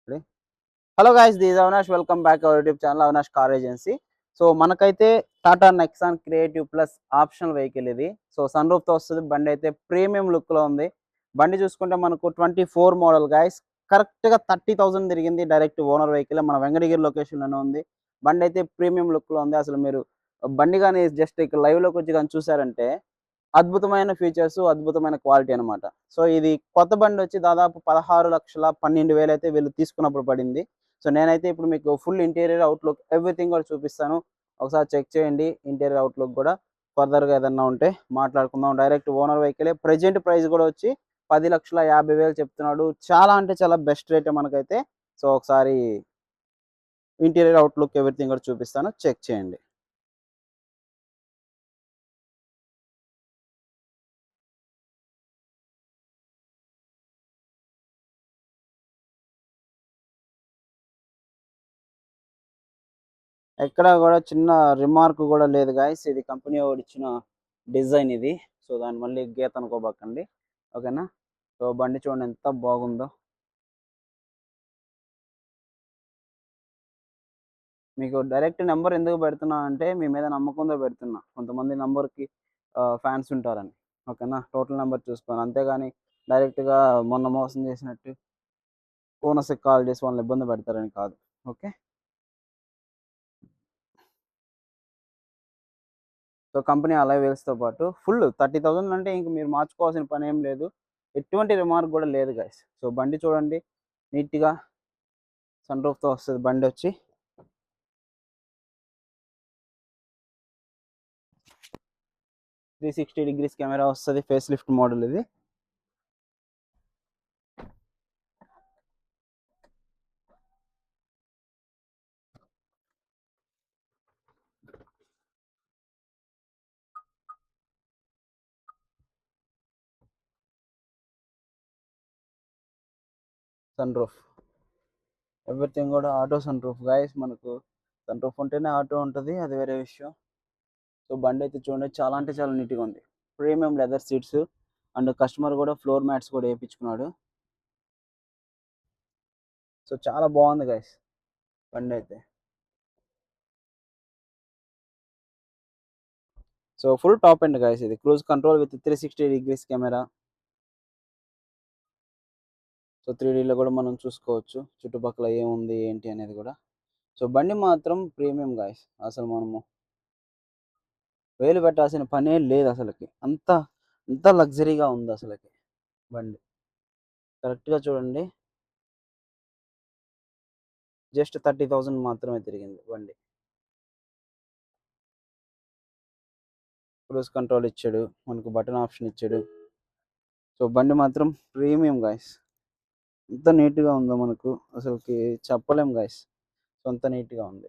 Hello guys, this Avinash. Welcome back our YouTube channel Avinash car agency. So మనకైతే Tata Nexon creative plus optional vehicle ఇది. So sun రూఫ్తో వస్తుంది. బండి అయితే ప్రీమియం లుక్లో ఉంది. బండి చూసుకుంటే మనకు 24 మోడల్ గైస్. కరెక్ట్గా 30,000 తిరిగింది. డైరెక్ట్ ఓనర్ వెహికల్ మన వెంకటగిరి లొకేషన్లోనే ఉంది. బండి అయితే ప్రీమియం లుక్లో ఉంది. అసలు మీరు బండి కానీ జస్ట్ ఇక్కడ లైవ్లోకి వచ్చి కానీ చూసారంటే అద్భుతమైన ఫీచర్స్, అద్భుతమైన క్వాలిటీ అనమాట. సో ఇది కొత్త బండి వచ్చి దాదాపు 16,12,000 అయితే వీళ్ళు తీసుకున్నప్పుడు పడింది. సో నేనైతే ఇప్పుడు మీకు ఫుల్ ఇంటీరియర్ అవుట్లుక్ ఎవ్రీథింగ్ కూడా చూపిస్తాను. ఒకసారి చెక్ చేయండి ఇంటీరియర్ అవుట్లుక్ కూడా. ఫర్దర్గా ఏదన్నా ఉంటే మాట్లాడుకుందాం. డైరెక్ట్ ఓనర్ వెహికలే. ప్రెజెంట్ ప్రైస్ కూడా వచ్చి 10,50,000 చెప్తున్నాడు. చాలా అంటే చాలా బెస్ట్ రేటే మనకైతే. సో ఒకసారి ఇంటీరియర్ అవుట్లుక్ ఎవ్రీథింగ్ కూడా చూపిస్తాను, చెక్ చేయండి. ఎక్కడ కూడా చిన్న రిమార్క్ కూడా లేదు గాయస్. ఇది కంపెనీ వాడు ఇచ్చిన డిజైన్ ఇది. సో దాన్ని మళ్ళీ గీత అనుకోబాకండి, ఓకేనా. సో బండి చూడండి ఎంత బాగుందో. మీకు డైరెక్ట్ నెంబర్ ఎందుకు పెడుతున్నా అంటే మీ మీద నమ్మకంతో పెడుతున్నా. కొంతమంది నంబర్కి ఫ్యాన్స్ ఉంటారని, ఓకేనా. టోటల్ నెంబర్ చూసుకోను, అంతేగాని డైరెక్ట్గా మొన్న మోసం చేసినట్టు ఓనర్స్కి కాల్ చేసి వాళ్ళని ఇబ్బంది పెడతారని కాదు, ఓకే. సో కంపెనీ అలై వీల్స్తో పాటు ఫుల్ 30,000 అంటే ఇంక మీరు మార్చుకోవాల్సిన పని ఏం లేదు. ఎటువంటి రిమార్క్ కూడా లేదు గైస్. సో బండి చూడండి నీట్గా సన్ రూఫ్తో వస్తుంది. బండి వచ్చి 360 డిగ్రీస్ కెమెరా వస్తుంది. ఫేస్ లిఫ్ట్ మోడల్ ఇది. సన్ రూఫ్ ఎవ్రీథింగ్ కూడా ఆటో సన్ రూఫ్ గైస్. మనకు సన్ రూఫ్ ఉంటేనే ఆటో ఉంటుంది, అది వేరే విషయం. సో బండి అయితే చూడండి చాలా అంటే చాలా నీట్గా ఉంది. Premium leather seats and customer కూడా ఫ్లోర్ మ్యాట్స్ కూడా వేయించుకున్నాడు. సో చాలా బాగుంది గైస్ బండి అయితే. So full top end guys. ఇది cruise control with 360 degrees camera. So 3Dలో కూడా మనం చూసుకోవచ్చు చుట్టుపక్కల ఏముంది ఏంటి అనేది కూడా. సో బండి మాత్రం ప్రీమియం గాయస్. అసలు మనము వేలు పెట్టాల్సిన పనే లేదు అసలుకి. అంత లగ్జరీగా ఉంది అసలుకి బండి. కరెక్ట్గా చూడండి, జస్ట్ 30,000 మాత్రమే తిరిగింది బండి. క్రూజ్ కంట్రోల్ ఇచ్చాడు, మనకు బటన్ ఆప్షన్ ఇచ్చాడు. సో బండి మాత్రం ప్రీమియం గాయస్. ఎంత నీట్గా ఉందో మనకు అసలుకి చెప్పలేం గాయస్. సో అంత నీట్గా ఉంది.